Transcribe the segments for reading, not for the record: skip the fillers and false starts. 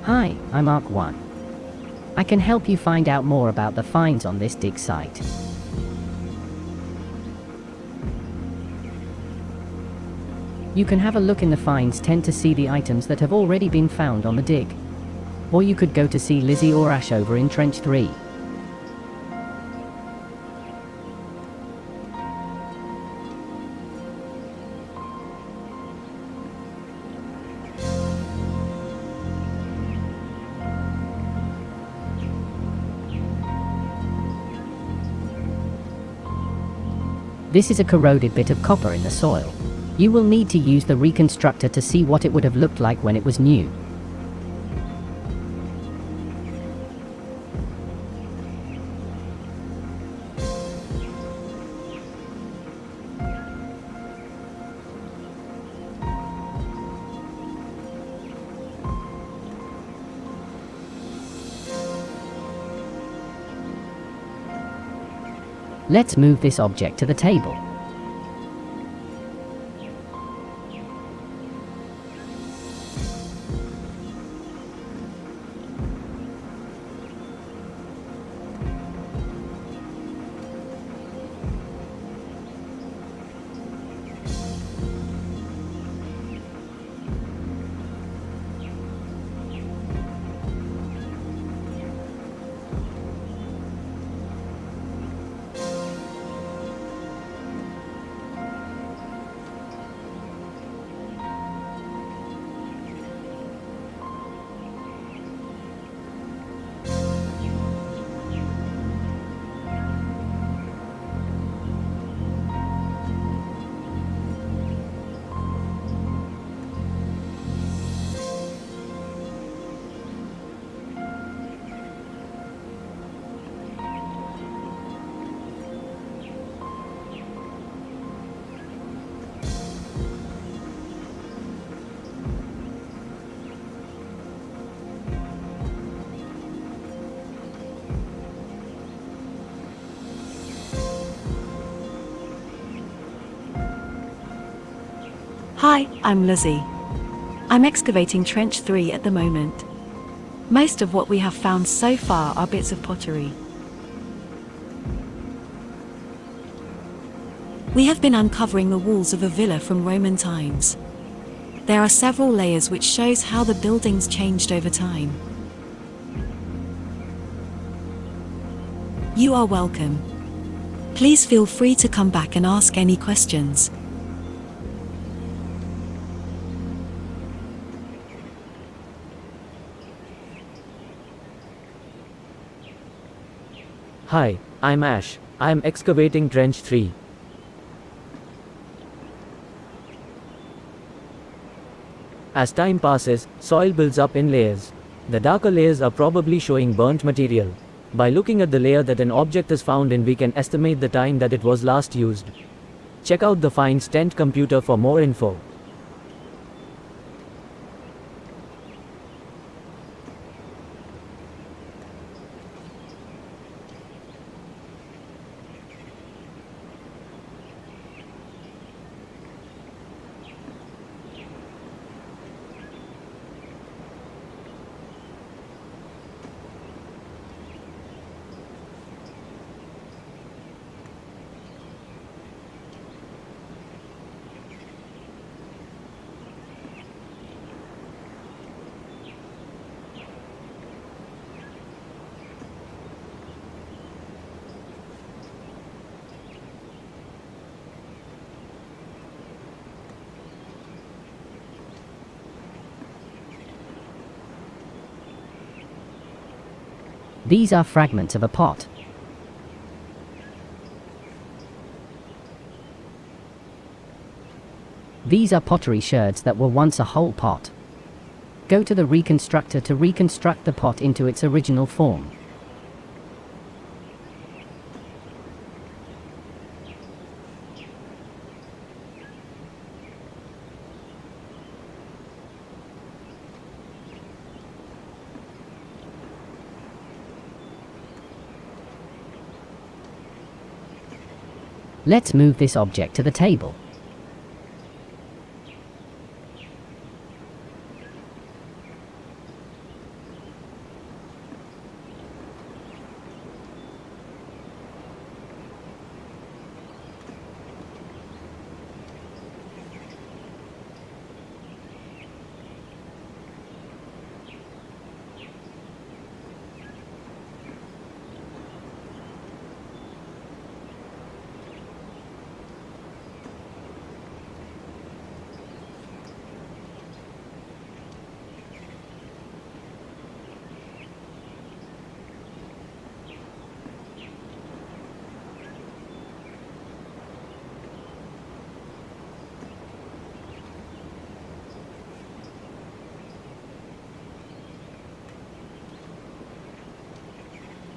Hi, I'm Arc1. I can help you find out more about the finds on this dig site. You can have a look in the finds tent to see the items that have already been found on the dig. Or you could go to see Lizzie or Ash over in Trench 3. This is a corroded bit of copper in the soil. You will need to use the reconstructor to see what it would have looked like when it was new. Let's move this object to the table. Hi, I'm Lizzie. I'm excavating Trench 3 at the moment. Most of what we have found so far are bits of pottery. We have been uncovering the walls of a villa from Roman times. There are several layers which shows how the buildings changed over time. You are welcome. Please feel free to come back and ask any questions. Hi, I'm Ash. I'm excavating Trench 3. As time passes, soil builds up in layers. The darker layers are probably showing burnt material. By looking at the layer that an object is found in, we can estimate the time that it was last used. Check out the finds tent computer for more info. These are fragments of a pot. These are pottery sherds that were once a whole pot. Go to the reconstructor to reconstruct the pot into its original form. Let's move this object to the table.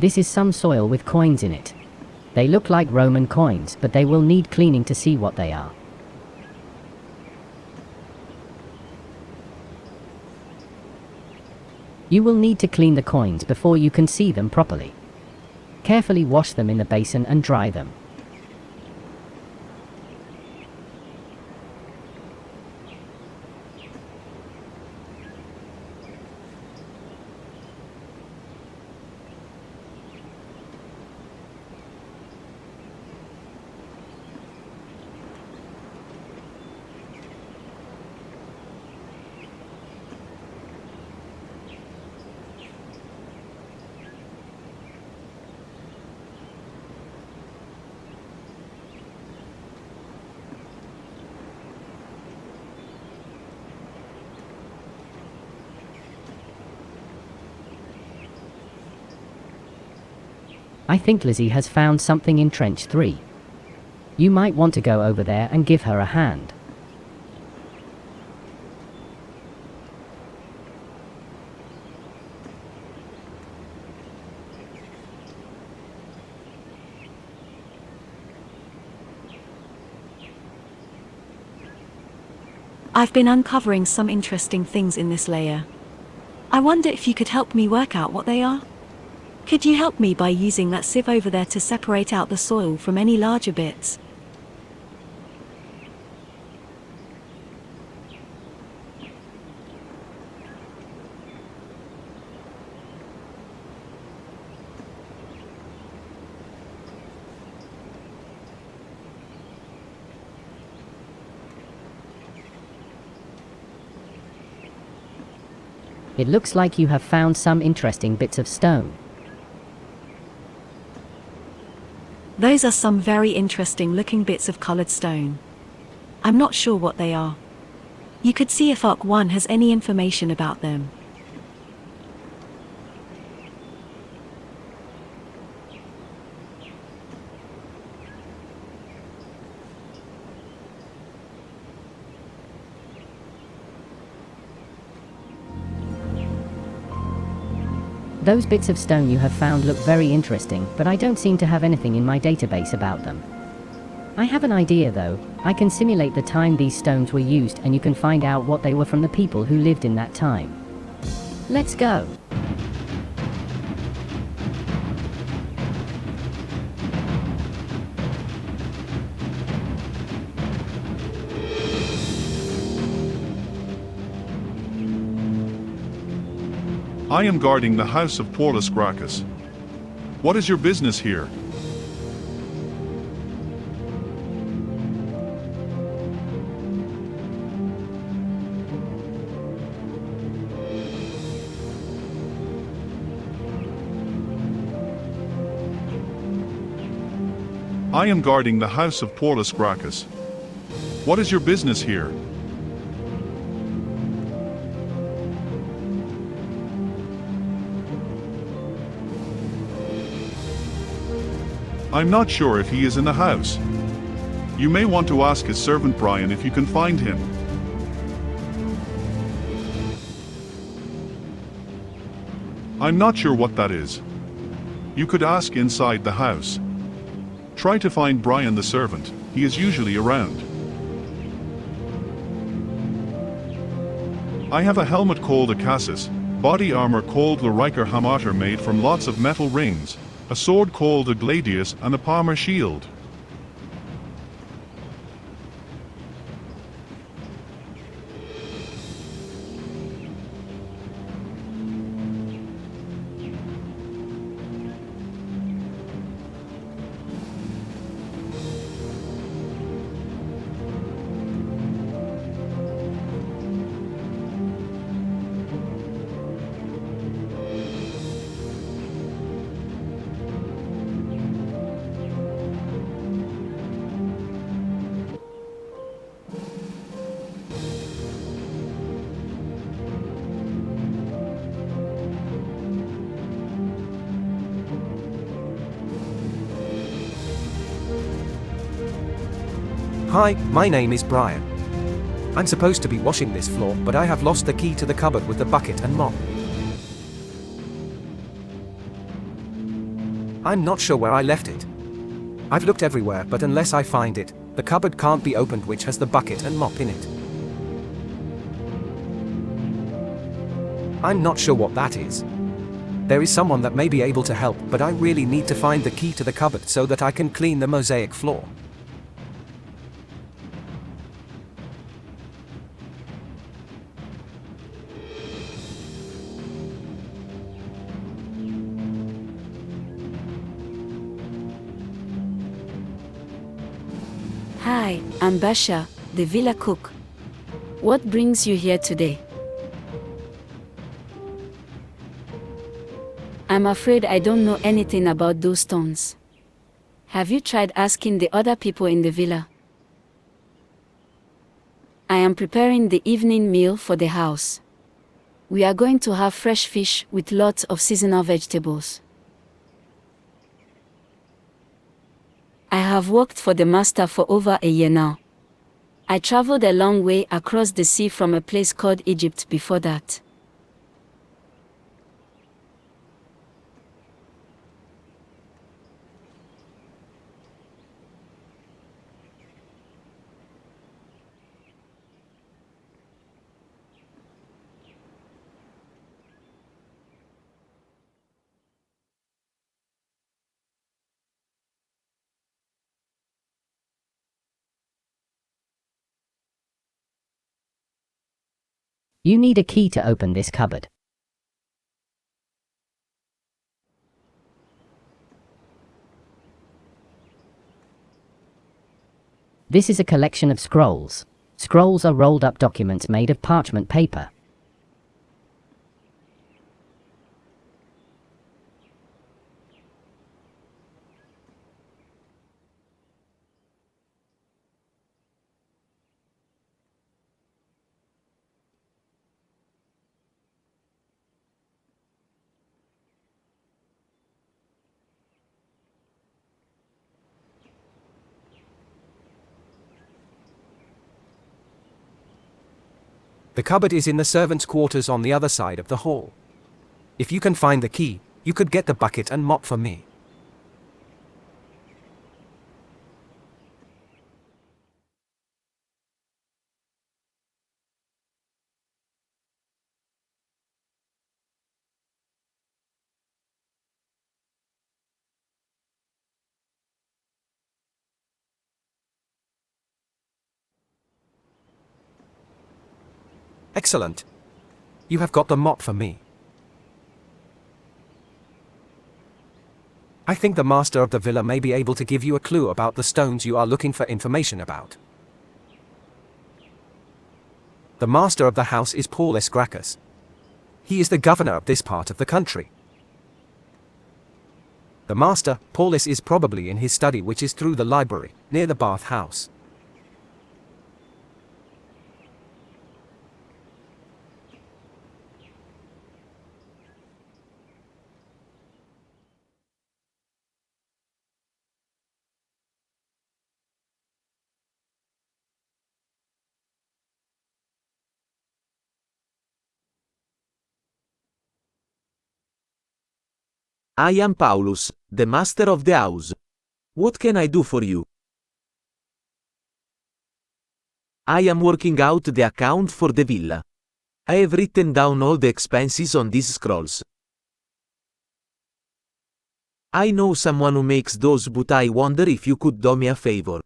This is some soil with coins in it. They look like Roman coins, but they will need cleaning to see what they are. You will need to clean the coins before you can see them properly. Carefully wash them in the basin and dry them. I think Lizzie has found something in Trench 3. You might want to go over there and give her a hand. I've been uncovering some interesting things in this layer. I wonder if you could help me work out what they are? Could you help me by using that sieve over there to separate out the soil from any larger bits? It looks like you have found some interesting bits of stone. Those are some very interesting looking bits of colored stone. I'm not sure what they are. You could see if Arc1 has any information about them. Those bits of stone you have found look very interesting, but I don't seem to have anything in my database about them. I have an idea though. I can simulate the time these stones were used and you can find out what they were from the people who lived in that time. Let's go! I am guarding the house of Portus Gracchus. What is your business here? I am guarding the house of Portus Gracchus. What is your business here? I'm not sure if he is in the house. You may want to ask his servant Brian if you can find him. I'm not sure what that is. You could ask inside the house. Try to find Brian the servant, he is usually around. I have a helmet called a cassis, body armor called the Riker Hamater made from lots of metal rings, a sword called a gladius and a palmer shield. Hi, my name is Brian. I'm supposed to be washing this floor, but I have lost the key to the cupboard with the bucket and mop. I'm not sure where I left it. I've looked everywhere, but unless I find it, the cupboard can't be opened which has the bucket and mop in it. I'm not sure what that is. There is someone that may be able to help, but I really need to find the key to the cupboard so that I can clean the mosaic floor. Hi, I'm Basha, the villa cook. What brings you here today? I'm afraid I don't know anything about those stones. Have you tried asking the other people in the villa? I am preparing the evening meal for the house. We are going to have fresh fish with lots of seasonal vegetables. I have worked for the master for over a year now. I traveled a long way across the sea from a place called Egypt before that. You need a key to open this cupboard. This is a collection of scrolls. Scrolls are rolled up documents made of parchment paper. The cupboard is in the servants' quarters on the other side of the hall. If you can find the key, you could get the bucket and mop for me. Excellent. You have got the mop for me. I think the master of the villa may be able to give you a clue about the stones you are looking for information about. The master of the house is Paulus Gracchus. He is the governor of this part of the country. The master, Paulus, is probably in his study, which is through the library, near the bath house. I am Paulus, the master of the house. What can I do for you? I am working out the account for the villa. I have written down all the expenses on these scrolls. I know someone who makes those, but I wonder if you could do me a favor.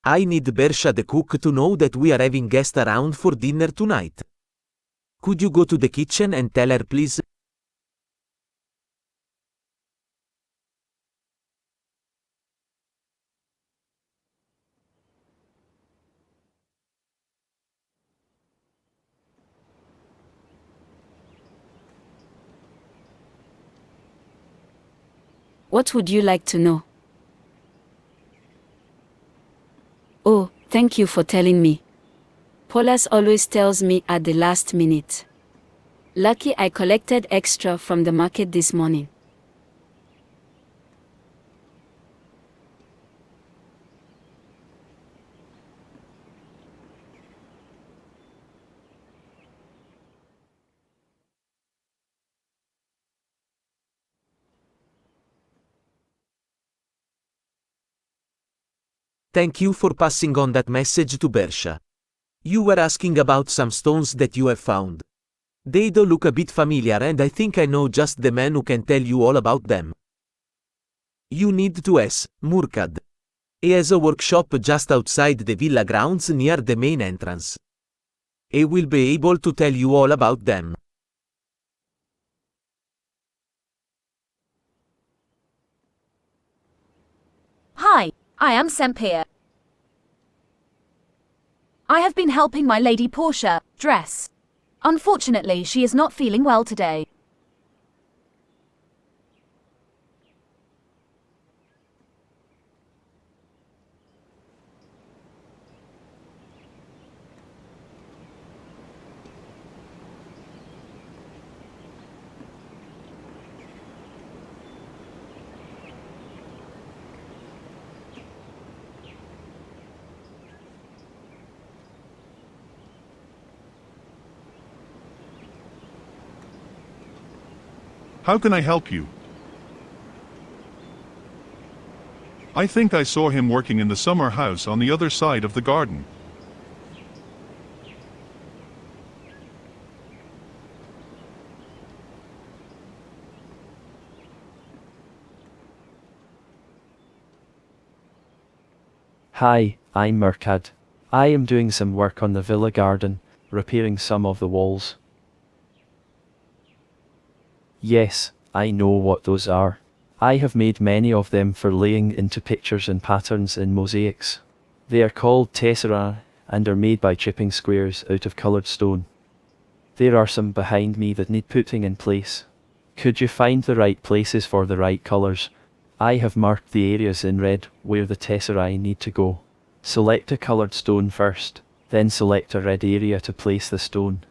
I need Bersha the cook to know that we are having guests around for dinner tonight. Could you go to the kitchen and tell her, please? What would you like to know? Oh, thank you for telling me. Paulus always tells me at the last minute. Lucky I collected extra from the market this morning. Thank you for passing on that message to Bersha. You were asking about some stones that you have found. They do look a bit familiar and I think I know just the man who can tell you all about them. You need to ask Murkad. He has a workshop just outside the villa grounds near the main entrance. He will be able to tell you all about them. Hi, I am Sempir. I have been helping my lady Portia dress. Unfortunately, she is not feeling well today. How can I help you? I think I saw him working in the summer house on the other side of the garden. Hi, I'm Murkad. I am doing some work on the villa garden, repairing some of the walls. Yes, I know what those are. I have made many of them for laying into pictures and patterns in mosaics. They are called tesserae and are made by chipping squares out of coloured stone. There are some behind me that need putting in place. Could you find the right places for the right colours? I have marked the areas in red where the tesserae need to go. Select a coloured stone first, then select a red area to place the stone.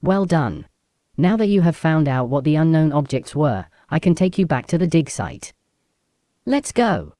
Well done. Now that you have found out what the unknown objects were, I can take you back to the dig site. Let's go.